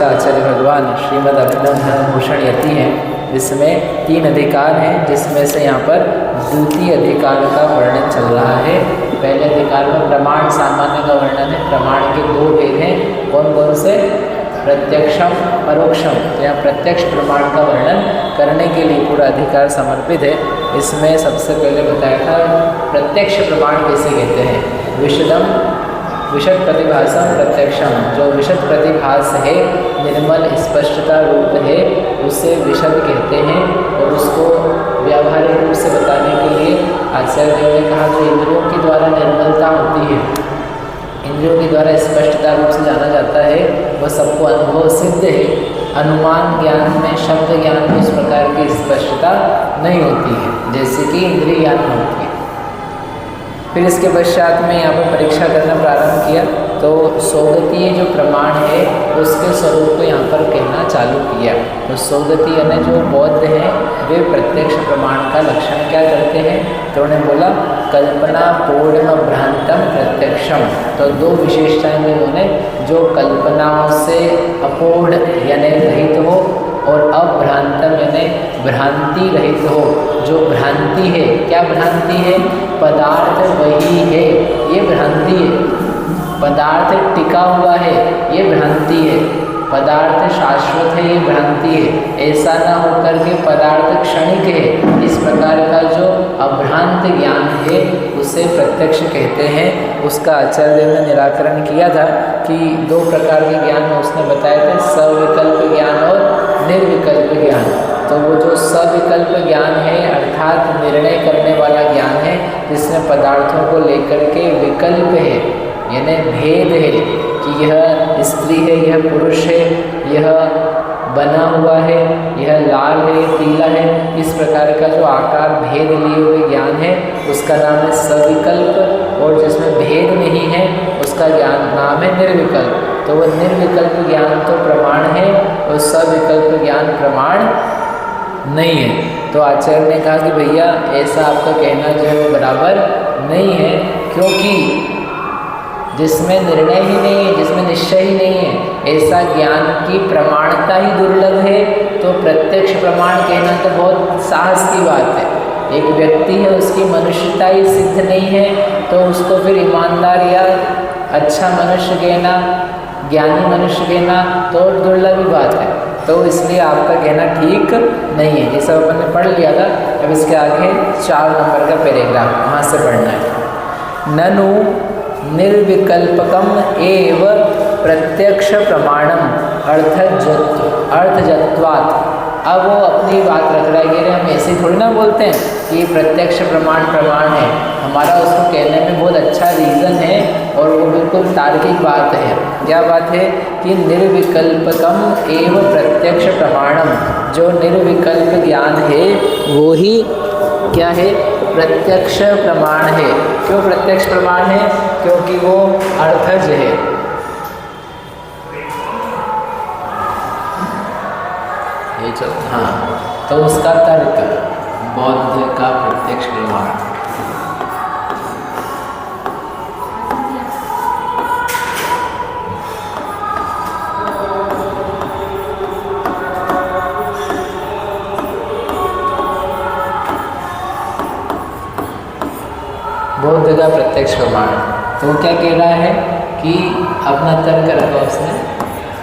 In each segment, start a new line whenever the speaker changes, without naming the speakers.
आचार्य भगवान श्रीमद् अभिनव धर्मभूषण यति हैं, जिसमें 3 अधिकार हैं, जिसमें से यहाँ पर द्वितीय अधिकार का वर्णन चल रहा है। पहले अधिकार में प्रमाण सामान्य का वर्णन है। प्रमाण के 2 भेद हैं, कौन कौन से? प्रत्यक्षम परोक्षम। तो यहाँ प्रत्यक्ष प्रमाण का वर्णन करने के लिए पूरा अधिकार समर्पित है। इसमें सबसे पहले बताया था प्रत्यक्ष प्रमाण किसे कहते हैं। विशद प्रतिभासम प्रत्यक्षम, जो विशद प्रतिभास है, निर्मल स्पष्टता रूप है, उसे विशद कहते हैं। और उसको व्यावहारिक रूप से बताने के लिए आचार्य देव ने कहा जो इंद्रियों के द्वारा निर्मलता होती है, इंद्रियों के द्वारा स्पष्टता रूप से जाना जाता है, वह सबको अनुभव सिद्ध है। अनुमान ज्ञान में, शब्द ज्ञान में इस प्रकार की स्पष्टता नहीं होती है, जैसे कि इंद्रिय ज्ञान में होती है। फिर इसके पश्चात में यहाँ पर परीक्षा करना प्रारंभ किया, तो सौगतीय जो प्रमाण है उसके स्वरूप को यहाँ पर कहना चालू किया। तो सौगतीय यानी जो बौद्ध हैं वे प्रत्यक्ष प्रमाण का लक्षण क्या करते हैं? तो उन्होंने बोला कल्पना पूर्ण भ्रांतम प्रत्यक्षम। तो 2 विशेषताएं उन्होंने, जो कल्पनाओं से अपूर्ण यानी रहित हो, और अभ्रांतम यानी भ्रांति रहित हो। जो भ्रांति है, क्या भ्रांति है? पदार्थ वही है, ये भ्रांति है। पदार्थ टिका हुआ है, ये भ्रांति है। पदार्थ शाश्वत है, ये भ्रांति है। ऐसा ना होकर के पदार्थ क्षणिक है, इस प्रकार का जो अभ्रांत ज्ञान है उसे प्रत्यक्ष कहते हैं। उसका आचार्य देव ने निराकरण किया था कि 2 प्रकार के ज्ञान में उसने बताए थे, सविकल्प ज्ञान और निर्विकल्प ज्ञान। तो वो जो सविकल्प ज्ञान है अर्थात निर्णय करने वाला ज्ञान है, जिसमें पदार्थों को लेकर के विकल्प है यानी भेद है कि यह स्त्री है, यह पुरुष है, यह बना हुआ है, यह लाल है, पीला है, इस प्रकार का जो आकार भेद लिए हुए ज्ञान है उसका नाम है सविकल्प। और जिसमें भेद नहीं है उसका ज्ञान नाम है निर्विकल्प। तो वह निर्विकल्प ज्ञान तो प्रमाण है और सविकल्प ज्ञान प्रमाण नहीं है। तो आचार्य ने कहा कि भैया ऐसा आपका कहना जो है वो बराबर नहीं है, क्योंकि जिसमें निर्णय ही नहीं है, जिसमें निश्चय ही नहीं है, ऐसा ज्ञान की प्रमाणता ही दुर्लभ है। तो प्रत्यक्ष प्रमाण कहना तो बहुत साहस की बात है। एक व्यक्ति है, उसकी मनुष्यता ही सिद्ध नहीं है, तो उसको फिर ईमानदार या अच्छा मनुष्य कहना, ज्ञानी मनुष्य कहना तो दुर्लभ ही बात है। तो इसलिए आपका कहना ठीक नहीं है। ये सब अपन ने पढ़ लिया था। अब इसके आगे 4 नंबर का पैराग्राफ वहाँ से पढ़ना है। ननु निर्विकल्पकम एव प्रत्यक्ष प्रमाणम अर्थजत्वात्। अब वो अपनी बात रख रहा है कि हम ऐसे ही थोड़ी ना बोलते हैं कि प्रत्यक्ष प्रमाण है। हमारा उसको कहने में बहुत अच्छा रीज़न है और वो बिल्कुल तार्किक बात है। क्या बात है? कि निर्विकल्पकम एव प्रत्यक्ष प्रमाणम, जो निर्विकल्प ज्ञान है वो ही क्या है? प्रत्यक्ष प्रमाण है। क्यों प्रत्यक्ष प्रमाण है? क्योंकि वो अर्थज है। ये चल हाँ, तो उसका तर्क बौद्ध का प्रत्यक्ष प्रमाण। बौद्ध का प्रत्यक्ष प्रमाण, तो वो क्या कह रहा है कि अपना तर्क रखा उसने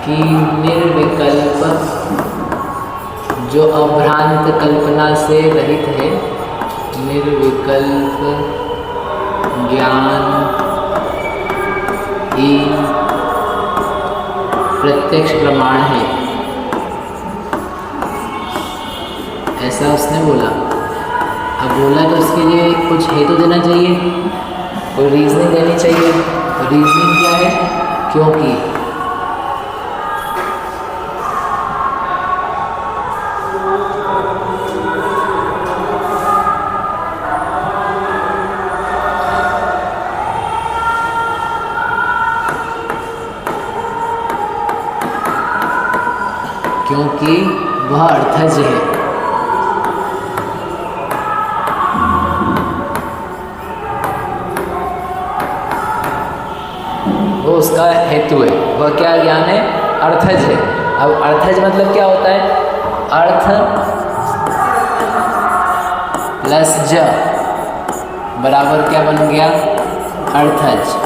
कि निर्विकल्प जो अभ्रांत कल्पना से रहित है, निर्विकल्प ज्ञान ही प्रत्यक्ष प्रमाण है, ऐसा उसने बोला। अब बोला तो उसके लिए कुछ हेतु देना चाहिए, कोई रीजनिंग देनी चाहिए। तो रीजनिंग क्या है? क्योंकि क्योंकि वह अर्थज है। वो उसका हेतु है। वह क्या ज्ञान है? अर्थज है। अब अर्थज मतलब क्या होता है? अर्थ प्लस ज बराबर क्या बन गया? अर्थज।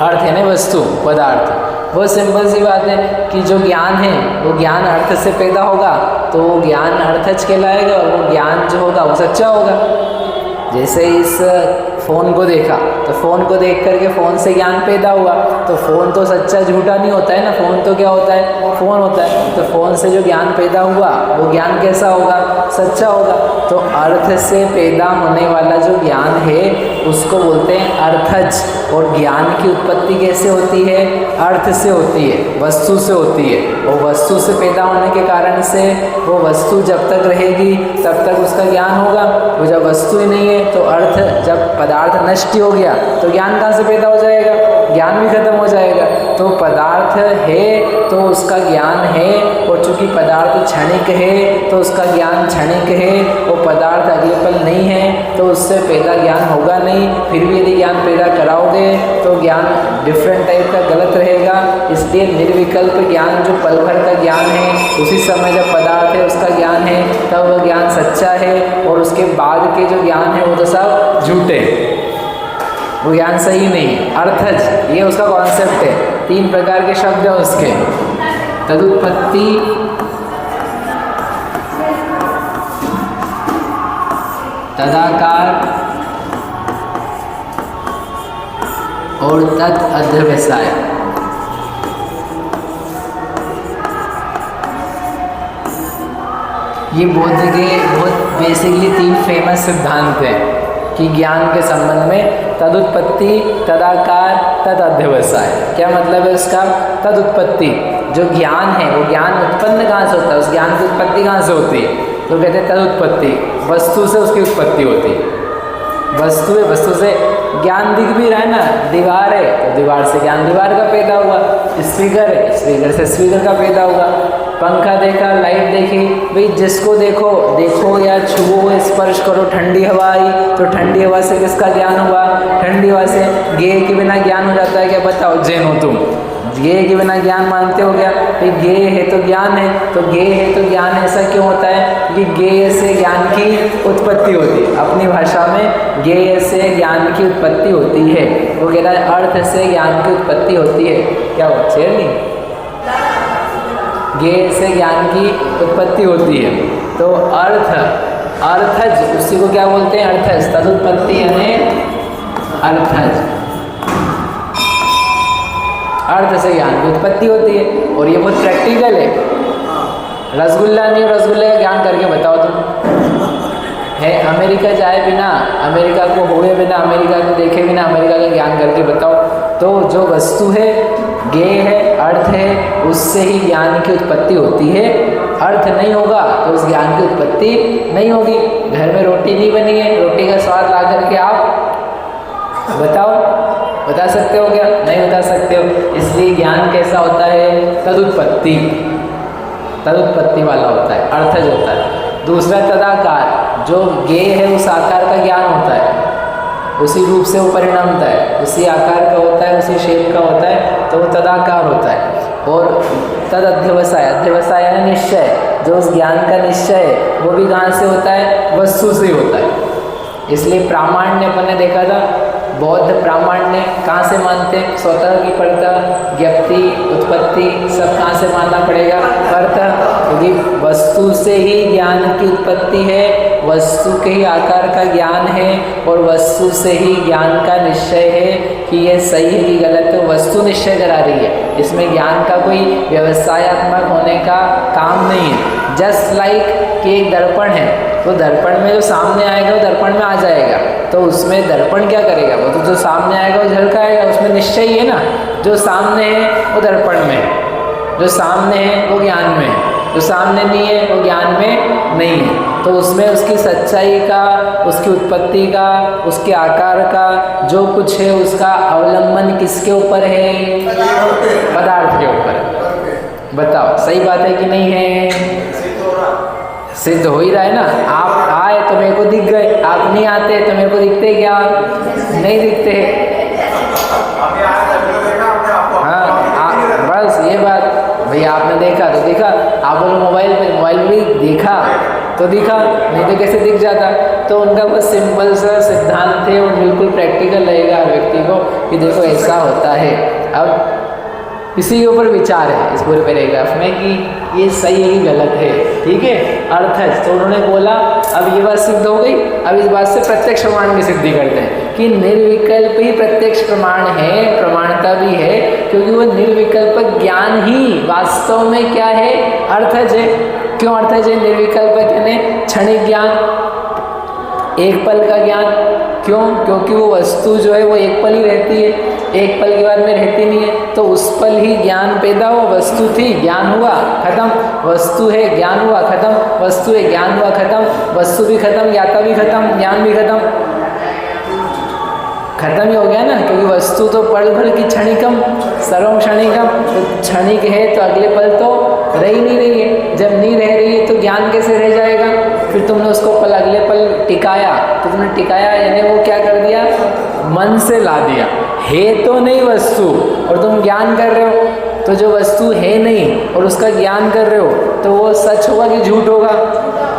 अर्थ है ना वस्तु, पदार्थ। वो सिंपल सी बात है कि जो ज्ञान है वो ज्ञान अर्थ से पैदा होगा तो वो ज्ञान अर्थज कहलाएगा, और वो ज्ञान जो होगा वो सच्चा होगा। जैसे इस फ़ोन को देखा तो फ़ोन को देख करके फ़ोन से ज्ञान पैदा हुआ, तो फ़ोन तो सच्चा झूठा नहीं होता है ना। फ़ोन तो क्या होता है? फ़ोन होता है। तो फ़ोन से जो ज्ञान पैदा हुआ वो ज्ञान कैसा होगा? सच्चा होगा। तो अर्थ से पैदा होने वाला जो ज्ञान है उसको बोलते हैं अर्थज। और ज्ञान की उत्पत्ति कैसे होती है? अर्थ से होती है, वस्तु से होती है। और वस्तु से पैदा होने के कारण से वो वस्तु जब तक रहेगी तब तक उसका ज्ञान होगा। वो जब वस्तु ही नहीं है तो अर्थ, जब पदार्थ नष्ट हो गया तो ज्ञान कहाँ से पैदा हो जाएगा? ज्ञान भी खत्म हो जाएगा। तो पदार्थ है तो उसका ज्ञान है, और चूंकि पदार्थ क्षणिक है तो उसका ज्ञान क्षणिक है। और पदार्थ अगले पल नहीं है तो उससे पैदा ज्ञान होगा नहीं। फिर भी यदि ज्ञान पैदा कराओगे तो ज्ञान डिफरेंट टाइप का गलत रहेगा। इसलिए निर्विकल्प ज्ञान जो पल भर का ज्ञान है, उसी समय जब पदार्थ है उसका ज्ञान है तब वह ज्ञान सच्चा है। और उसके बाद के जो ज्ञान है वो तो सब झूठे, वो ज्ञान सही नहीं है। अर्थज ये उसका कॉन्सेप्ट है। 3 प्रकार के शब्द हैं उसके: तदुत्पत्ति, तदाकार और तत् अध्यवसाय। ये बौद्ध के बहुत बेसिकली 3 फेमस सिद्धांत हैं कि ज्ञान के संबंध में। तदुत्पत्ति, तदाकार, तद अध्यवसाय। क्या मतलब है उसका? तदुत्पत्ति, जो ज्ञान है वो ज्ञान उत्पन्न कहाँ से होता है? उस ज्ञान की उत्पत्ति कहाँ से होती है? तो कहते हैं तदुत्पत्ति, वस्तु से उसकी उत्पत्ति होती है। वस्तु है, वस्तु से ज्ञान दिख भी रहा है ना। दीवार है तो दीवार से ज्ञान दीवार का पैदा हुआ। स्पीकर है, स्पीकर से स्पीकर का पैदा हुआ। पंखा देखा, लाइट देखी, भाई जिसको देखो देखो या छुओ, स्पर्श करो, ठंडी हवा आई तो ठंडी हवा से किसका ज्ञान हुआ? ठंडी हवा से। गेय के बिना ज्ञान हो जाता है क्या? बताओ, जैन हो तुम, गेय के बिना ज्ञान मानते हो क्या? भाई गेय है तो ज्ञान है, तो गेय है तो ज्ञान। ऐसा क्यों होता है कि गेय से ज्ञान की उत्पत्ति होती है। अपनी भाषा में गेय से ज्ञान की उत्पत्ति होती है। वो कह रहा है अर्थ से ज्ञान की उत्पत्ति होती है। क्या हो शेर नहीं? गेय से ज्ञान की उत्पत्ति होती है। तो अर्थ, अर्थज, उसी को क्या बोलते हैं? अर्थज। तदुत्पत्ति यानी अर्थज। अर्थ से ज्ञान की उत्पत्ति होती है। और ये बहुत प्रैक्टिकल है। रसगुल्ला नहीं, रसगुल्ले का ज्ञान करके बताओ तुम। है अमेरिका जाए बिना, अमेरिका को हुए बिना, अमेरिका को देखे बिना अमेरिका का ज्ञान करके बताओ। तो जो वस्तु है, गेय है, अर्थ है, उससे ही ज्ञान की उत्पत्ति होती है। अर्थ नहीं होगा तो उस ज्ञान की उत्पत्ति नहीं होगी। घर में रोटी नहीं बनी है, रोटी का स्वाद ला करके आप बताओ, बता सकते हो क्या? नहीं बता सकते हो। इसलिए ज्ञान कैसा होता है? तदुत्पत्ति, तदुत्पत्ति वाला होता है, अर्थज होता है। दूसरा तदाकार, जो गेय है उस आकार का ज्ञान होता है, उसी रूप से वो परिणमता है, उसी आकार का होता है, उसी शेप का होता है, तो वो तदाकार होता है। और तद अध्यवसाय, अध्यवसाय है निश्चय, जो उस ज्ञान का निश्चय है वो भी कहाँ से होता है? वस्तु से ही होता है। इसलिए प्रामाण्य अपन ने देखा था, बौद्ध प्रामाण्य कहाँ से मानते हैं? स्वतः की परतः, ज्ञप्ति, उत्पत्ति सब कहाँ से मानना पड़ेगा? परतः, क्योंकि वस्तु से ही ज्ञान की उत्पत्ति है, वस्तु के ही आकार का ज्ञान है और वस्तु से ही ज्ञान का निश्चय है कि ये सही है कि गलत है, वस्तु निश्चय करा रही है। इसमें ज्ञान का कोई व्यवसायत्मक होने का काम नहीं है। जस्ट लाइक कि एक दर्पण है, तो दर्पण में जो सामने आएगा वो दर्पण में आ जाएगा, तो उसमें दर्पण क्या करेगा? वो तो जो सामने आएगा वो झलकाएगा, उसमें निश्चय ही है ना। जो सामने है वो दर्पण में है, जो सामने है वो ज्ञान में है, जो सामने नहीं है वो ज्ञान में नहीं है। तो उसमें उसकी सच्चाई का, उसकी उत्पत्ति का, उसके आकार का जो कुछ है उसका अवलंबन किसके ऊपर है? पदार्थ के ऊपर। बताओ सही बात है कि नहीं है? सिद्ध हो ही रहा है ना। आप आए तो मेरे को दिख गए, आप नहीं आते तो मेरे को दिखते क्या? नहीं दिखते। हाँ, बस ये बात। भाई आपने देखा तो देखा, आप बोलो मोबाइल भी देखा तो दिखा, नहीं तो कैसे दिख जाता? तो उनका बस सिंपल सा सिद्धांत है और बिल्कुल प्रैक्टिकल रहेगा व्यक्ति को कि देखो ऐसा होता है। अब इसी के ऊपर विचार है इस पूरे पैराग्राफ में कि ये सही है कि गलत है, ठीक है। अर्थज तो उन्होंने बोला, अब ये बात सिद्ध हो गई। अब इस बात से प्रत्यक्ष प्रमाण की सिद्धि करते हैं कि निर्विकल्प ही प्रत्यक्ष प्रमाण है, प्रमाणता भी है, क्योंकि वो निर्विकल्प ज्ञान ही वास्तव में क्या है? अर्थज है। क्यों अर्थज है? निर्विकल्प यानी क्षणिक ज्ञान, एक पल का ज्ञान। क्यों? क्योंकि वो वस्तु जो है वो एक पल ही रहती है, एक पल के बाद में रहती नहीं है। तो उस पल ही ज्ञान पैदा हो, वस्तु थी, ज्ञान हुआ, खत्म। वस्तु है, ज्ञान हुआ, खत्म। वस्तु है, ज्ञान हुआ, खत्म। वस्तु भी खत्म, ज्ञाता भी खत्म, ज्ञान भी खत्म। खत्म ही हो गया ना, क्योंकि वस्तु तो पल भर की क्षणिकम, सर्वम क्षणिकम। तो क्षणिक है तो अगले पल तो रह ही नहीं रही है। जब नहीं रह रही है तो ज्ञान कैसे रह जाएगा? फिर तुमने उसको पल अगले पल टिकाया, तो तुमने टिकाया यानी वो क्या कर दिया? मन से ला दिया। है तो नहीं वस्तु और तुम ज्ञान कर रहे हो, तो जो वस्तु है नहीं और उसका ज्ञान कर रहे हो तो वो सच होगा कि झूठ होगा?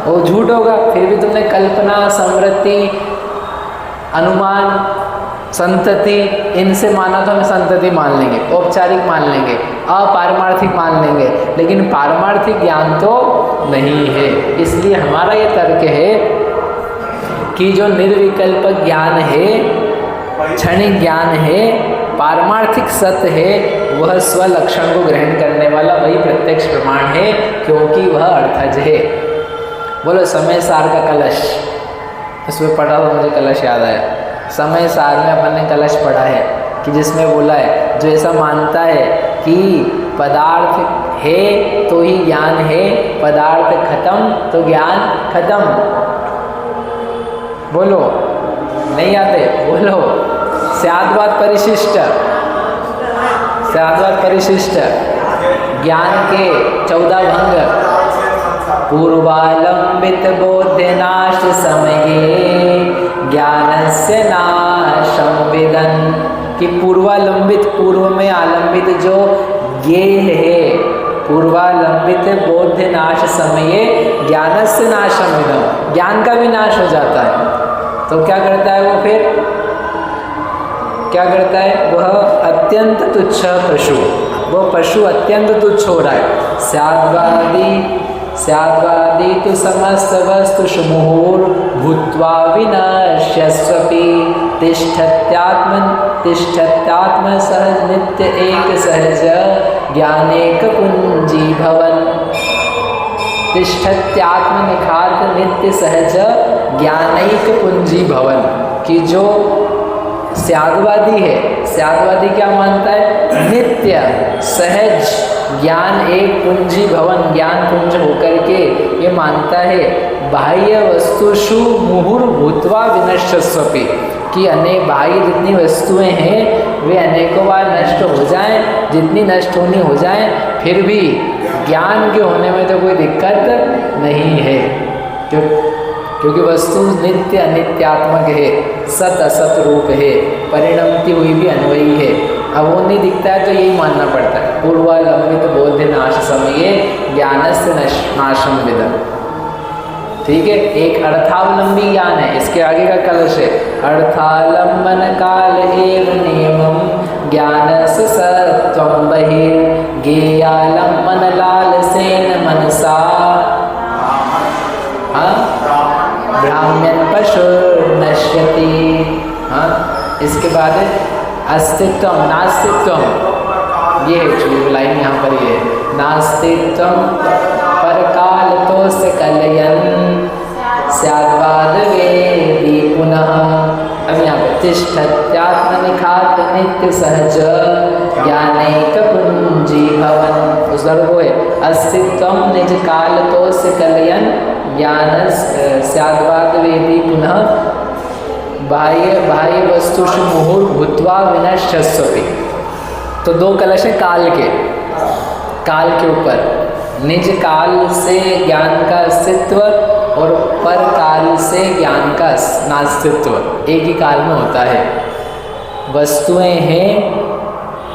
वो झूठ होगा। फिर भी तुमने कल्पना, समृद्धि, अनुमान, संतति इनसे माना तो हम संतति मान लेंगे, औपचारिक मान लेंगे, अपारमार्थिक मान लेंगे, लेकिन पारमार्थिक ज्ञान तो नहीं है। इसलिए हमारा ये तर्क है कि जो निर्विकल्प ज्ञान है, क्षणिक ज्ञान है, पारमार्थिक सत्य है, वह स्वलक्षण को ग्रहण करने वाला वही प्रत्यक्ष प्रमाण है, क्योंकि वह अर्थज है। बोलो समय सार का कलश, इसमें पढ़ा तो मुझे कलश याद आया। समय सार में अपन ने कलश पढ़ा है कि जिसमें बोला है जो ऐसा मानता है कि पदार्थ है तो ही ज्ञान है, पदार्थ खत्म तो ज्ञान खत्म। बोलो, नहीं आते? बोलो। स्याद्वाद परिशिष्ट, स्याद्वाद परिशिष्ट ज्ञान के 14 भंग। पूर्वालंबित बोध्यनाश समये ज्ञानस्य नाशं विदन्, कि पूर्वालंबित, पूर्व में आलंबित जो ज्ञेय है, पूर्वालंबित बोध्य नाश समये ज्ञानस्य नाशं विदन्, ज्ञान का भी नाश हो जाता है। तो क्या करता है वो? फिर क्या करता है वह? अत्यंत तुच्छ पशु, वो पशु अत्यंत तुच्छ हो रहा है। स्याद्वादी तो समस्त वस्तु मुहुर्भूत्वा विनश्यस्वपि तिष्ठत्यात्म सहज नित्य एक सहज ज्ञानेक पुंजी भवन। तिष्ठत्यात्म निखात नित्य सहज ज्ञानैक पुंजी भवन, कि जो स्याद्वादी है, स्याद्वादी क्या मानता है? नित्य सहज ज्ञान एक पुंजी भवन, ज्ञान पुंज होकर के ये मानता है बाह्य वस्तुषु मुहुर्भूत्वा विनश्यस्वपि, कि अनेक बाह्य जितनी वस्तुएं हैं वे अनेकों बार नष्ट हो जाएं, जितनी नष्ट होनी हो जाएं, फिर भी ज्ञान के होने में तो कोई दिक्कत नहीं है, क्योंकि वस्तु नित्य अनित्यात्मक है, सत असत रूप है, परिणमती हुई भी अन्वयी है। अब वो नहीं दिखता है तो यही मानना पड़ता है। पूर्वालंबित बोध्य नाश समये ज्ञानस्य नाशं विदन्। ठीक है। एक अर्थावलंबी ज्ञान है, इसके आगे का कलश है अर्थालंबन काल एव नियमम ज्ञानस सत्वं बहिर्गेयालंबन लालसेन मनसा ब्राह्मण पशु नश्यति। हाँ, इसके बाद अस्तित्वम नास्तित्वम, ये है एक्चुअली लाइन यहाँ पर ये है नास्तित्वम परकाल तो से कलयन स्याद्वाद वेदी पुनः। अब यहाँ पर तिष्ठत्यात्मनिखात नित्य सहज ज्ञानैक पुंजी भवन। उस को है अस्तित्वम निज काल तो से कलयन ज्ञान स्याद्वाद वेदी पुनः बाह्य बाह्य वस्तुषु मुहुर भूत्वा विनश्यस्वपि। तो दो कलश है काल के ऊपर, निज काल से ज्ञान का अस्तित्व और पर काल से ज्ञान का नास्तित्व एक ही काल में होता है। वस्तुएं हैं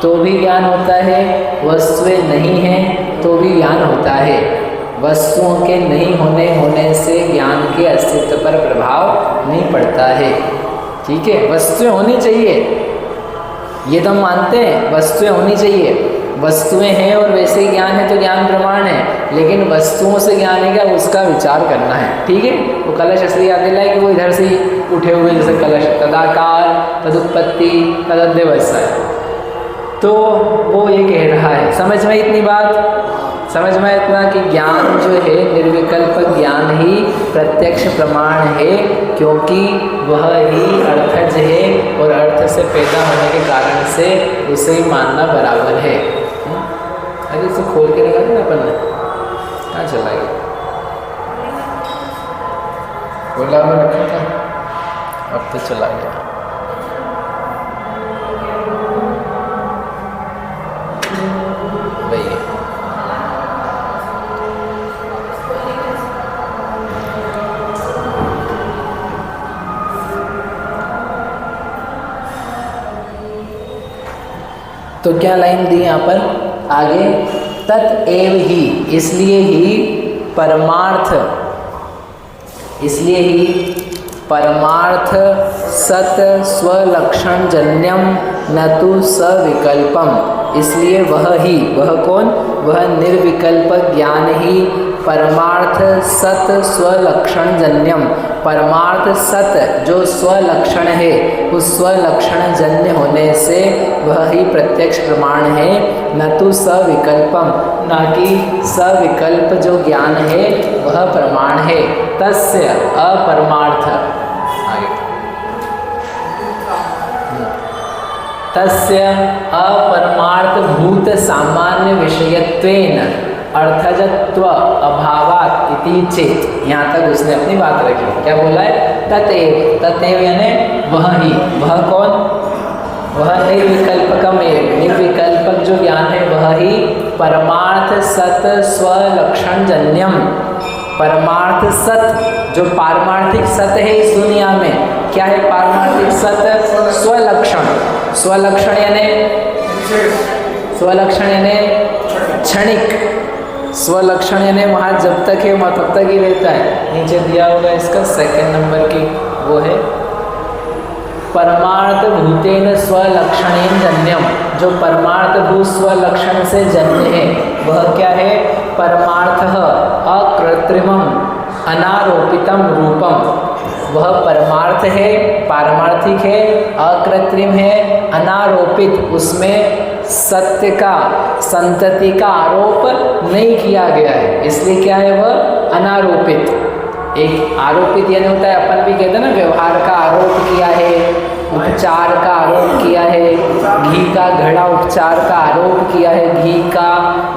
तो भी ज्ञान होता है, वस्तुएं नहीं हैं तो भी ज्ञान होता है। वस्तुओं के नहीं होने से ज्ञान के अस्तित्व पर प्रभाव नहीं पड़ता है। ठीक है, वस्तुएं होनी चाहिए, ये तो हम मानते हैं, वस्तुएं होनी चाहिए। वस्तुएं हैं और वैसे ही ज्ञान है तो ज्ञान प्रमाण है, लेकिन वस्तुओं से ज्ञान है क्या, उसका विचार करना है। ठीक है, वो कलश इसलिए याद दिलाए कि वो इधर से ही उठे हुए जैसे कलश तदाकार तदुत्पत्ति तदध्यवसाय, तो वो ये कह रहा है। समझ में इतनी बात, समझ में इतना कि ज्ञान जो है निर्विकल्प ज्ञान ही प्रत्यक्ष प्रमाण है, क्योंकि वह ही अर्थज है और अर्थ से पैदा होने के कारण से उसे ही मानना बराबर है। अरे इसे खोल के निकाल ना अपन ने, कहाँ चला गया, खोला में रखा था, अब तो चला गया। भैया तो क्या लाइन दी यहाँ पर आगे, तत्एव ही, इसलिए ही परमार्थ, इसलिए ही परमार्थ सत स्वलक्षण जन्यम न तो सविकल्पम। इसलिए वह ही, वह कौन, वह निर्विकल्प ज्ञान ही परमार्थ सत स्वलक्षण जन्यम, परमार्थ सत जो स्वलक्षण है उस स्वलक्षण जन्य होने से वह ही प्रत्यक्ष प्रमाण है, न तो सविकल्पम, न कि सविकल्प जो ज्ञान है वह प्रमाण है। तस्य अपरमार्थ, तस्य अपरमार्थ भूत सामान्य विषयत्वेन अर्थजत्व अभावात इति चेत। यहाँ तक उसने अपनी बात रखी, क्या बोला है, ततेव, ततेव यानी वह ही, वह कौन, वह निर्विकल्पकम है, निर्विकल्पक जो ज्ञान है वह ही परमार्थ सत स्वलक्षण जन्यम, परमार्थ सत जो पारमार्थिक सत है इस दुनिया में, क्या है पारमार्थिक सत, स्वलक्षण, स्वलक्षण यानी क्षणिक, स्वलक्षण यानी वहाँ जब तक है वहाँ तब तक ही रहता है। नीचे दिया होगा इसका सेकंड नंबर की, वो है परमार्थ भूतेन स्वलक्षणेन जन्यम, जो परमार्थ भूत स्वलक्षण से जन्य है वह क्या है, परमार्थः अकृत्रिमम अनारोपितम रूपम, वह परमार्थ है, पारमार्थिक है, अकृत्रिम है, अनारोपित, उसमें सत्य का, संतति का आरोप नहीं किया गया है, इसलिए क्या है वह अनारोपित। एक आरोपित यानी होता है, अपन भी कहते हैं ना, व्यवहार का आरोप किया है, उपचार का आरोप किया है, घी का घड़ा उपचार का आरोप किया है,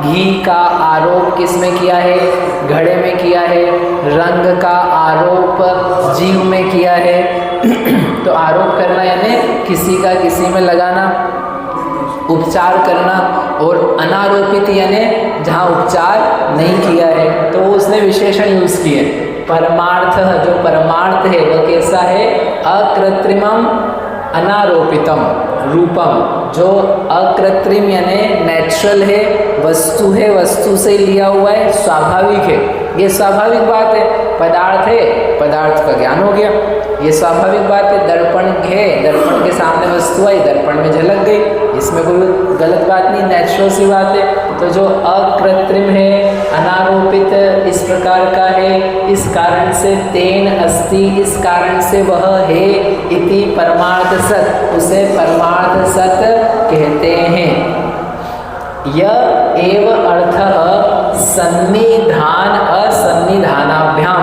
घी का आरोप किसमें किया है, घड़े में किया है, रंग का आरोप जीव में किया है। तो आरोप करना यानी किसी का किसी में लगाना, उपचार करना, और अनारोपित यानी जहाँ उपचार नहीं किया है, तो उसने विशेषण यूज किए। परमार्थ जो परमार्थ है वह कैसा है, अकृत्रिमम अनारोपितम रूपम, जो अकृत्रिम यानी नेचुरल है, वस्तु है, वस्तु से लिया हुआ है, स्वाभाविक है, ये स्वाभाविक बात है। पदार्थ है, पदार्थ का ज्ञान हो गया, ये स्वाभाविक बात है। दर्पण है, दर्पण के सामने वस्तु आई, दर्पण में झलक गई, इसमें कोई गलत बात नहीं, नेचुरल सी बात है। तो जो अकृत्रिम है, अनारोपित इस प्रकार का है, इस कारण से तेन अस्ति, इस कारण से वह है, इति परमार्थ सत, उसे परमार्थ सत कहते हैं। यह एव अर्थः सन्निधान असन्निधानाभ्याम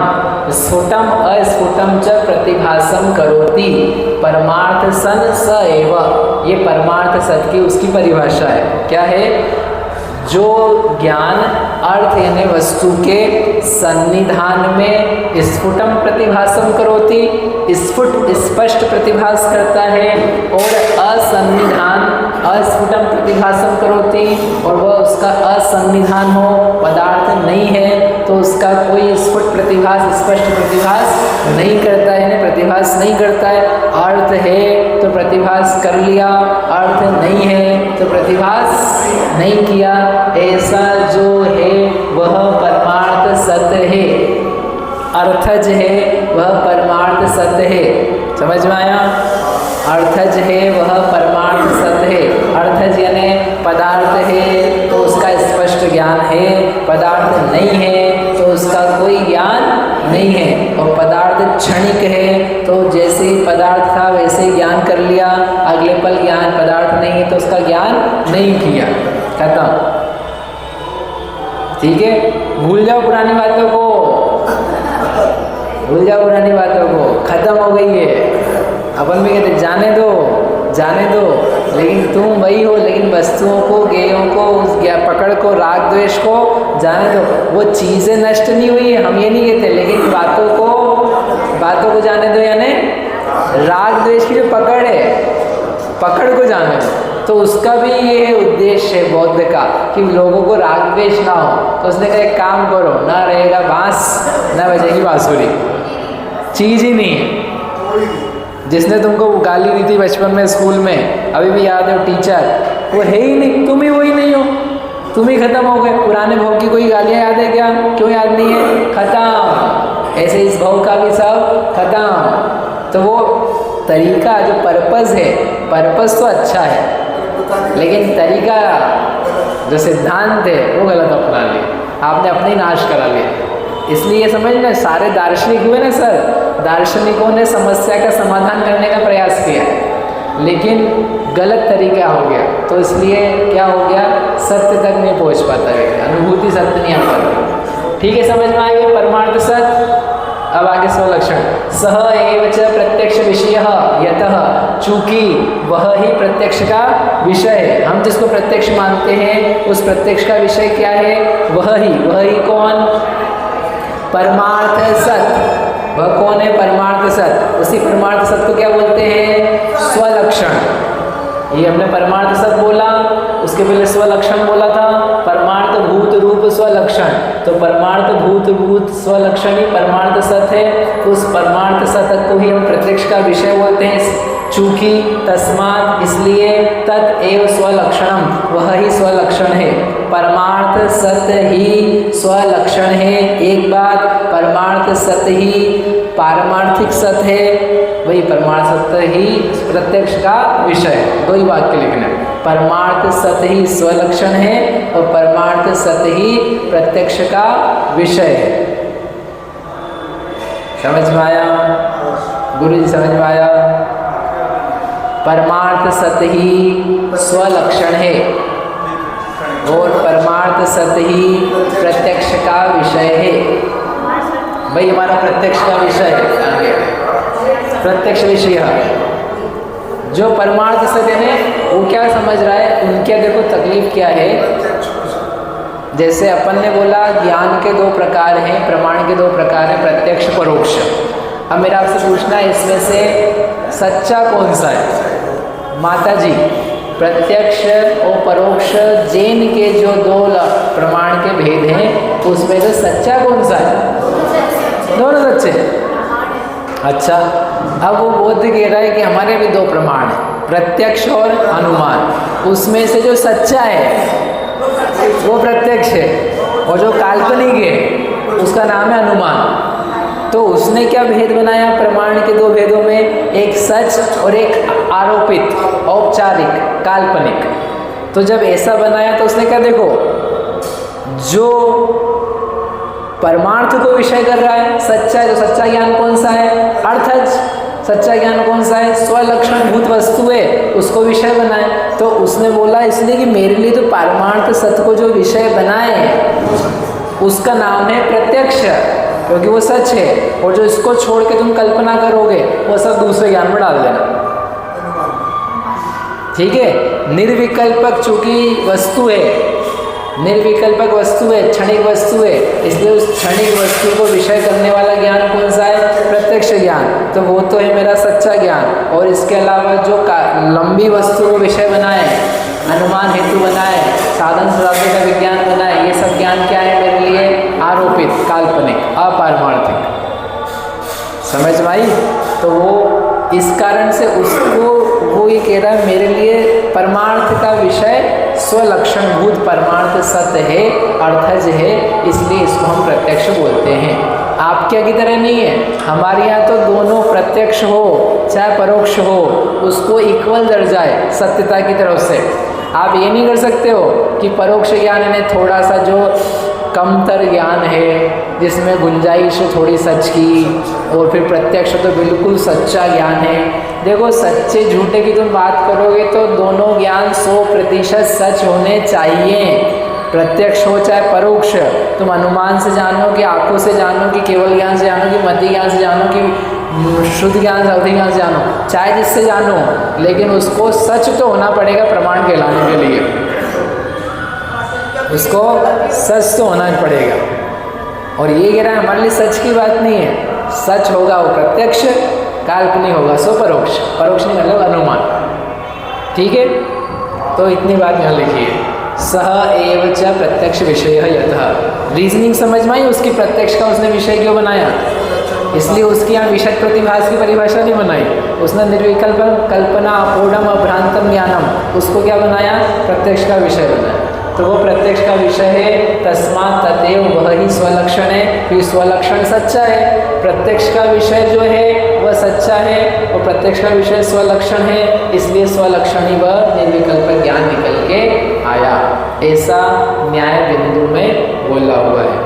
स्फुटम अस्फुटम च प्रतिभासम करोति परमार्थ सन स एव। ये परमार्थ सत की उसकी परिभाषा है। क्या है? जो ज्ञान अर्थ यानी वस्तु के सन्निधान में स्फुटम प्रतिभासम करोति, स्फुट स्पष्ट प्रतिभास करता है, और असन्निधान अस्फुटम प्रतिभासम करोति, और वह उसका असन्निधान हो, पदार्थ नहीं है तो उसका कोई स्फुट प्रतिभास स्पष्ट प्रतिभास नहीं करता है, प्रतिभास नहीं करता है। अर्थ है तो प्रतिभास कर लिया, अर्थ नहीं है तो प्रतिभास नहीं किया। ऐसा जो है वह परमार्थ सत्य है। अर्थज है वह परमार्थ सत्य है। समझ में आया? अर्थज है वह परमार्थ सत्य है। अर्थज यानी पदार्थ है तो उसका स्पष्ट ज्ञान है, पदार्थ नहीं है तो उसका कोई ज्ञान नहीं है। और पदार्थ क्षणिक है तो जैसे ही पदार्थ था वैसे ही ज्ञान कर लिया, अगले पल ज्ञान पदार्थ नहीं है तो उसका ज्ञान नहीं किया, खत्म। ठीक है, भूल जाओ पुरानी बातों को, भूल जाओ पुरानी बातों को, खत्म हो गई है। अपन भी कहते जाने दो जाने दो, लेकिन तुम वही हो, लेकिन वस्तुओं को, ज्ञेयों को, उस पकड़ को, राग द्वेष को जाने दो। वो चीज़ें नष्ट नहीं हुई है, हम ये नहीं कहते, लेकिन बातों को जाने दो, यानी राग द्वेष की जो पकड़ है, पकड़ को जाने दो। तो उसका भी ये उद्देश्य है बौद्ध का कि लोगों को राग द्वेष ना हो। तो उसने कहा एक काम करो, ना रहेगा बांस ना बजेगी बांसुरी, चीज़ ही नहीं है। जिसने तुमको गाली दी थी बचपन में स्कूल में, अभी भी याद है, टीचर, वो है ही नहीं, तुम ही वही नहीं हो, तुम ही खत्म हो गए। पुराने भाव की कोई गालियाँ याद है क्या? क्यों याद नहीं है? खत्म। ऐसे इस भाव का भी सब खत्म। तो वो तरीका जो पर्पस है, पर्पस तो अच्छा है, लेकिन तरीका जो सिद्धांत है वो गलत अपना लिया, आपने अपने नाश करा लिया। इसलिए समझना, सारे दार्शनिक हुए ना सर, दार्शनिकों ने समस्या का समाधान करने का प्रयास किया, लेकिन गलत तरीका हो गया। तो इसलिए क्या हो गया, सत्य तक नहीं पहुंच पाता है, अनुभूति सत्य नहीं आ पाता। ठीक है, समझ में आ गया परमार्थ सत्य। अब आगे स्वलक्षण। सह एव च प्रत्यक्ष विषय यतः, चूंकि वह ही प्रत्यक्ष का विषय है। हम जिसको प्रत्यक्ष मानते हैं उस प्रत्यक्ष का विषय क्या है? वह ही कौन? परमार्थ सत्य। वह कौन है? परमार्थ सत्य। उसी परमार्थ सत्य को क्या बोलते हैं? स्वलक्षण। ये हमने परमार्थ सत्य बोला, उसके पहले स्वलक्षण बोला था, परमार्थ भूत रूप स्वलक्षण। तो परमार्थ भूत स्वलक्षण ही परमार्थ सत्य है। उस परमार्थ सत्य को ही हम प्रत्यक्ष का विषय बोलते हैं। चूंकि, तस्मात्, इसलिए, तत् एव स्वलक्षणम, वह ही स्वलक्षण है। परमार्थ सत्य ही स्वलक्षण है। एक बात, परमार्थ सत्य ही पारमार्थिक सत्य है, वही परमार्थ सत्य ही प्रत्यक्ष का विषय। दो ही वाक्य लिखना, परमार्थ सत्य ही स्वलक्षण है और परमार्थ सत्य ही प्रत्यक्ष का विषय है। समझ में आया? गुरु जी समझ में आया? परमार्थ सत्य ही स्वलक्षण है और परमार्थ सत्य ही प्रत्यक्ष का विषय है। भाई हमारा प्रत्यक्ष का विषय है, प्रत्यक्ष विषय है। जो परमार्थ सत्य है वो क्या समझ रहा है, उनके देखो तकलीफ क्या है। जैसे अपन ने बोला ज्ञान के दो प्रकार हैं, प्रमाण के दो प्रकार हैं, प्रत्यक्ष परोक्ष। अब मेरा आपसे पूछना है, इसमें से सच्चा कौन सा है? माता जी, प्रत्यक्ष और परोक्ष जैन के जो दो प्रमाण के भेद हैं, उसमें से सच्चा कौन सा है? दोनों सच्चे। अच्छा, अब वो बौद्ध कह रहा है कि हमारे भी दो प्रमाण हैं, प्रत्यक्ष और अनुमान। उसमें से जो सच्चा है वो प्रत्यक्ष है और जो काल्पनिक है उसका नाम है अनुमान। तो उसने क्या भेद बनाया प्रमाण के दो भेदों में, एक सच और एक आरोपित, औपचारिक, काल्पनिक। तो जब ऐसा बनाया तो उसने क्या, देखो जो परमार्थ को विषय कर रहा है सच्चा है, तो सच्चा ज्ञान कौन सा है, अर्थज। सच्चा ज्ञान कौन सा है, स्वलक्षण भूत वस्तु है, उसको विषय बनाए। तो उसने बोला इसलिए कि मेरे लिए तो परमार्थ सत्य को जो विषय बनाए उसका नाम है प्रत्यक्ष, क्योंकि वो सच है। और जो इसको छोड़ के तुम कल्पना करोगे वो सब दूसरे ज्ञान में डाल देना, ठीक है। निर्विकल्पक चूंकि वस्तु है, निर्विकल्पक वस्तु है, क्षणिक वस्तु है, इसलिए उस क्षणिक वस्तु को विषय करने वाला ज्ञान कौन सा है, प्रत्यक्ष ज्ञान। तो वो तो है मेरा सच्चा ज्ञान। और इसके अलावा जो लंबी वस्तु को विषय बनाए, अनुमान हेतु बनाए, साधन शब्द का विज्ञान बनाए, ये सब ज्ञान क्या है मेरे लिए, आरोपित, काल्पनिक, अपारमार्थिक। समझ में आई? तो वो इस कारण से उसको वो ये कह रहा है मेरे लिए परमार्थ का विषय स्वलक्षण भूत परमार्थ सत्य है, अर्थज है, इसलिए इसको हम प्रत्यक्ष बोलते हैं। आपके की तरह नहीं है, हमारे यहाँ तो दोनों प्रत्यक्ष हो चाहे परोक्ष हो उसको इक्वल दर्जा है सत्यता की तरफ से। आप ये नहीं कर सकते हो कि परोक्ष ज्ञान में थोड़ा सा जो कमतर ज्ञान है जिसमें गुंजाइश थोड़ी सच की, और फिर प्रत्यक्ष तो बिल्कुल सच्चा ज्ञान है। देखो सच्चे झूठे की तुम बात करोगे तो दोनों ज्ञान 100% सच होने चाहिए, प्रत्यक्ष हो चाहे परोक्ष। तुम अनुमान से जानो कि आंखों से जानो कि केवल ज्ञान से जानो कि मति ज्ञान से जानो कि शुद्ध ज्ञान से अवधि ज्ञान से जानो, चाहे जिससे जानो, लेकिन उसको सच तो होना पड़ेगा प्रमाण कहलाने के लिए, उसको सच तो होना पड़ेगा। और ये कह रहा है हमारे लिए सच की बात नहीं है, सच होगा वो प्रत्यक्ष, काल्पनिक होगा सो परोक्ष। परोक्ष नहीं मतलब अनुमान, ठीक है। तो इतनी बात यहाँ लिखिए, सह एव च प्रत्यक्ष विषय यतः। रीजनिंग समझ में आई उसकी, प्रत्यक्ष का उसने विषय क्यों बनाया, इसलिए उसकी यहाँ विषय प्रतिभास की परिभाषा नहीं बनाई, उसने निर्विकल्प कल्पना अपूर्णम अभ्रांतम ज्ञानम उसको क्या बनाया, प्रत्यक्ष का विषय बनाया। तो वो प्रत्यक्ष का विषय है, तस्मात् तदेव वह ही स्वलक्षण है, फिर स्वलक्षण सच्चा है। प्रत्यक्ष का विषय जो है वह सच्चा है और प्रत्यक्ष का विषय स्वलक्षण है, इसलिए स्वलक्षण ही वह निर्विकल्प ज्ञान निकल के आया, ऐसा न्याय बिंदु में बोला हुआ है।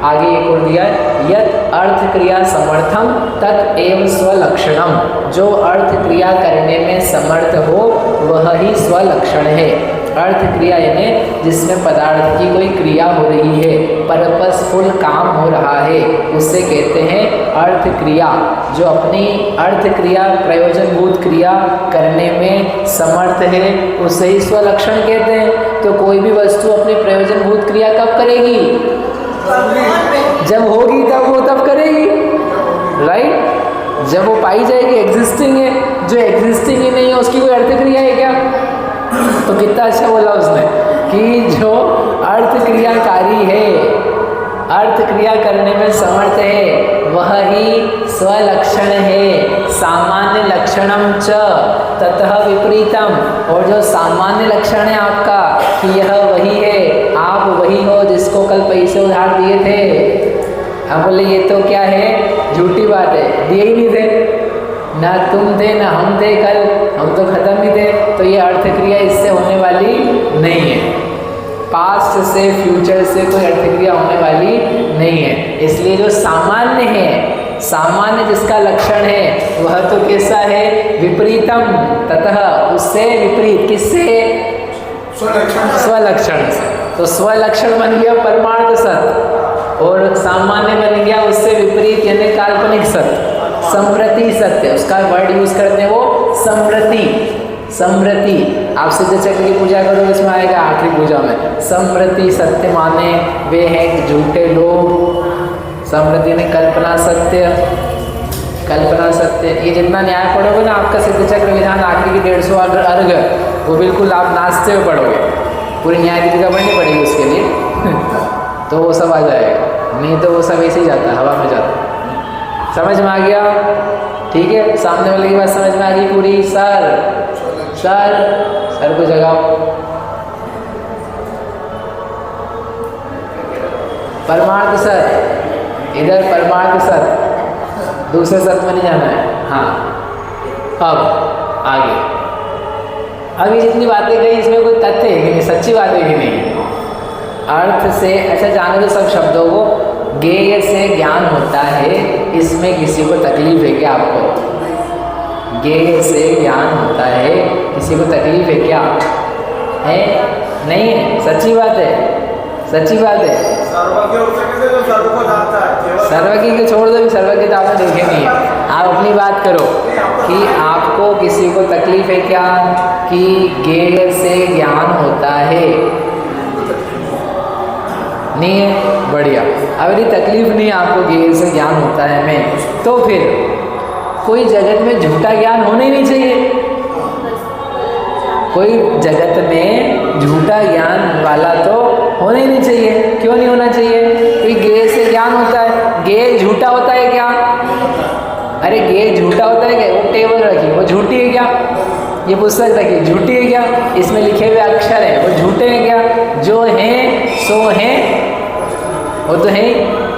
आगे एक और दिया है, यत् अर्थ क्रिया समर्थम तत् एव स्वलक्षणम। जो अर्थ क्रिया करने में समर्थ हो वह ही स्वलक्षण है। अर्थ क्रिया यानी जिसमें पदार्थ की कोई क्रिया हो रही है, पर्पसफुल काम हो रहा है, उससे कहते हैं अर्थ क्रिया। जो अपनी अर्थ क्रिया प्रयोजनभूत क्रिया करने में समर्थ है उसे ही स्वलक्षण कहते हैं। तो कोई भी वस्तु अपनी प्रयोजनभूत क्रिया कब करेगी, जब होगी तब वो तब करेगी, राइट। जब वो पाई जाएगी एग्जिस्टिंग है, जो एग्जिस्टिंग ही नहीं है उसकी कोई अर्थ क्रिया है क्या। तो कितना अच्छा बोला उसने कि जो अर्थ क्रियाकारी है, अर्थ क्रिया करने में समर्थ है, वह ही स्वलक्षण है। सामान्य लक्षणम च ततः विपरीतम। और जो सामान्य लक्षण है आपका कि यह वही है, आप वही हो जिसको कल पैसे उधार दिए थे। अब बोले ये तो क्या है, झूठी बात है, दिए ही नहीं थे, ना तुम थे ना हम थे, कल हम तो खत्म ही थे। तो ये अर्थ क्रिया इससे होने वाली नहीं है, पास्ट से फ्यूचर से कोई अर्थ क्रिया होने वाली नहीं है। इसलिए जो सामान्य है, सामान्य जिसका लक्षण है वह तो कैसा है, विपरीतम, ततः उससे विपरीत, किससे, स्वलक्षण से। तो स्वलक्षण बन गया परमार्थ सत्य और सामान्य बन गया उससे विपरीत यानी काल्पनिक सत्य, समृति सत्य। उसका वर्ड यूज करते हैं वो समृति। समृति आप सिद्ध चक्र की पूजा करो, इसमें आएगा आखिरी पूजा में समृति सत्य माने वे हैं झूठे लोग। समृति ने कल्पना सत्य, कल्पना सत्य। ये जितना न्याय पढ़ोगे ना आपका सिद्ध चक्र विधान आखिरी की 150 अर्घ वो बिल्कुल आप नाचते हुए पढ़ोगे, पूरी न्याय दीपिका पढ़नी पड़ेगी उसके लिए तो वो सब आ जाएगा, नहीं तो वो सब ऐसे ही जाता है, हवा में जाता है। समझ में आ गया, ठीक है। सामने वाले की बात समझ में आ गई पूरी। सर सर सर को जगाओ। परमार्थ सत्य इधर परमार्थ सत्य, दूसरे सत्य में नहीं जाना है। हाँ, अब आगे, अभी जितनी बातें कही इसमें कोई तथ्य है कि नहीं, सच्ची बात है कि नहीं? अर्थ से, अच्छा जाने दो सब शब्दों को। ज्ञेय से ज्ञान होता है, इसमें किसी को तकलीफ है क्या आपको? ज्ञेय से ज्ञान होता है, किसी को तकलीफ है क्या? है? नहीं है, सच्ची बात है, सच्ची बात है। सर्वज्ञ को छोड़ दो, सर्वज्ञ तो आपने देखे नहीं है। आप अपनी बात करो कि आपको किसी को तकलीफ है क्या कि ज्ञेय से ज्ञान होता है? नहीं है, बढ़िया। अब यदि तकलीफ नहीं आपको ज्ञेय से ज्ञान होता है मैं, तो फिर कोई जगत में झूठा ज्ञान होना ही नहीं चाहिए। कोई जगत में झूठा ज्ञान वाला तो होना ही नहीं चाहिए। क्यों नहीं होना चाहिए? क्योंकि ज्ञेय से ज्ञान होता है। ज्ञेय झूठा होता है क्या? अरे ज्ञेय झूठा होता है क्या? वो टेबल रखी वो झूठी है क्या? ये पुस्तक रखी झूठी है क्या? इसमें लिखे हुए अक्षर हैं वो झूठे हैं क्या? जो हैं सो हैं, वो तो है ही।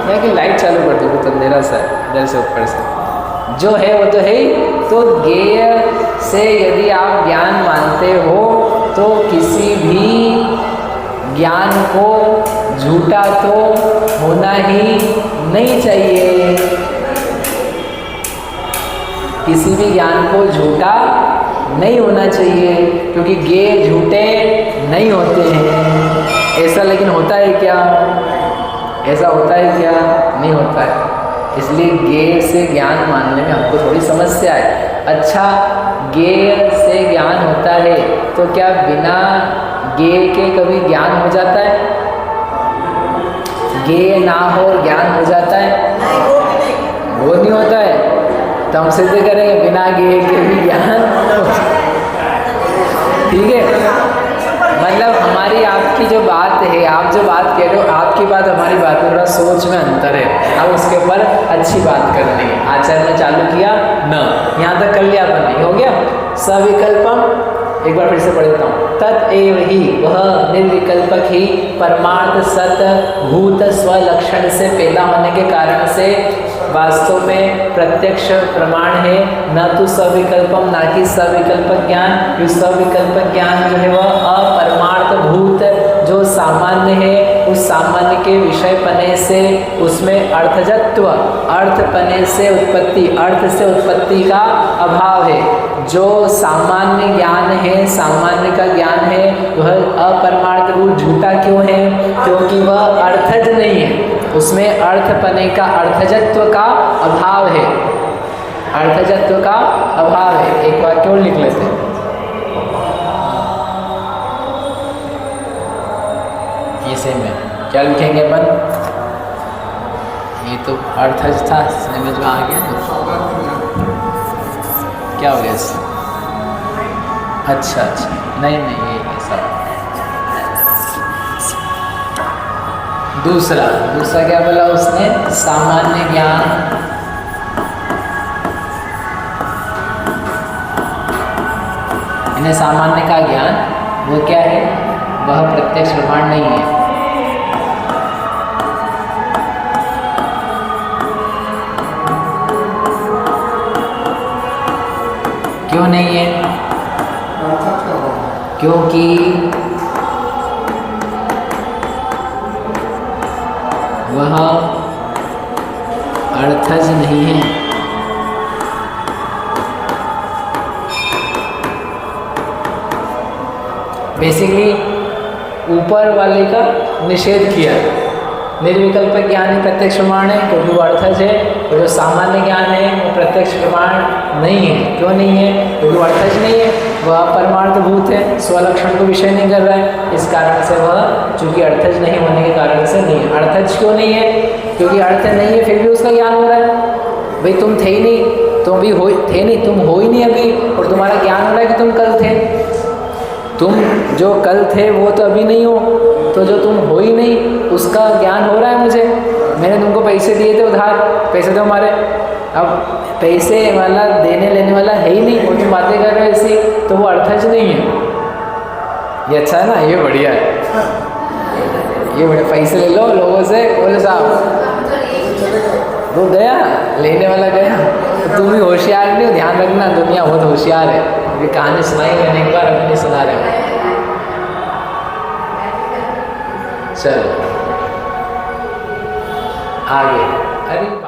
मैं कि लाइट चालू कर दो तो अंधेरा सा है इधर से ऊपर से, जो है वो तो है ही। तो ज्ञेय से यदि आप ज्ञान मानते हो तो किसी भी ज्ञान को झूठा तो होना ही नहीं चाहिए। किसी भी ज्ञान को झूठा नहीं होना चाहिए, क्योंकि ज्ञेय झूठे नहीं होते हैं। ऐसा लेकिन होता है क्या? ऐसा होता है क्या? नहीं होता है। इसलिए ज्ञेय से ज्ञान मानने में हमको थोड़ी समस्या है। अच्छा, ज्ञेय से ज्ञान होता है तो क्या बिना ज्ञेय के कभी ज्ञान हो जाता है? ज्ञेय ना हो ज्ञान हो जाता है? वो नहीं होता है। तो हम सिद्ध करेंगे बिना ज्ञेय के भी ज्ञान। ठीक है, मतलब हमारी आपकी जो बात है, आप जो बात कह रहे हो, आपकी बात हमारी बात में थोड़ा सोच में अंतर है। अब उसके ऊपर अच्छी बात करनी है। आचार्य ने चालू किया न, यहाँ तक कर लिया अपन ने, हो गया। सविकल्पम, एक बार फिर से पढ़ देता हूँ। तत्एव ही, वह निर्विकल्पक ही परमार्थ सत भूत स्वलक्षण से पैदा होने के कारण से वास्तव में प्रत्यक्ष प्रमाण है, न तो सविकल्पम, ना कि सविकल्पक ज्ञान। क्योंकि सविकल्पक ज्ञान जो है वह अपरमार्थ भूत, जो सामान्य है, उस सामान्य के विषय पने से उसमें अर्थजत्व, अर्थ पने से उत्पत्ति, अर्थ से उत्पत्ति का अभाव है। जो सामान्य ज्ञान है, सामान्य का ज्ञान है, वह अपरमार्थ रूप झूठा क्यों है? क्योंकि वह अर्थज नहीं है, उसमें अर्थपने का, अर्थजत्व का अभाव है। अर्थजत्व का अभाव है। एक वाक्य और लिख लेते हैं। ये सेम है, क्या लिखेंगे अपन? ये तो अर्थज था, समझ में आ गया? क्या हो गया इससे? अच्छा अच्छा, नहीं नहीं, ये सब दूसरा क्या बोला उसने? सामान्य ज्ञान, इन्हें सामान्य का ज्ञान वो क्या है? वह प्रत्यक्ष प्रमाण नहीं है। क्यों नहीं है? क्योंकि वह अर्थज नहीं है। बेसिकली ऊपर वाले का निषेध किया। निर्विकल्प ज्ञान ही प्रत्यक्ष प्रमाण है क्योंकि वो अर्थज है, और जो सामान्य ज्ञान है वो प्रत्यक्ष प्रमाण नहीं है। क्यों नहीं है? क्योंकि वो अर्थज नहीं है, वह परमार्थ भूत है, स्वलक्षण को विषय नहीं कर रहा है। इस कारण से वह, चूंकि अर्थज नहीं होने के कारण से नहीं है। अर्थज क्यों नहीं है? क्योंकि अर्थ नहीं है फिर भी उसका ज्ञान हो रहा है। भाई तुम थे ही नहीं, तुम भी हो थे नहीं, तुम हो ही नहीं अभी, और तुम्हारा ज्ञान हो रहा है कि तुम कल थे। तुम जो कल थे वो तो अभी नहीं हो, तो जो तुम हो ही नहीं उसका ज्ञान हो रहा है मुझे। मैंने तुमको पैसे दिए थे उधार, पैसे तो हमारे, अब पैसे वाला देने लेने वाला है ही नहीं, और तुम बातें कर रहे हो ऐसी, तो वो अर्थज नहीं है। ये अच्छा है ना, ये बढ़िया है, ये बढ़िया। पैसे ले लो लोगों से, बोले साहब वो गया, लेने वाला गया, तो तुम भी होशियार नहीं हो, ध्यान रखना, दुनिया बहुत होशियार है। ये कहानी सुनाई मैंने एक बार, अभी नहीं सुना रहे। चलो आगे। अरे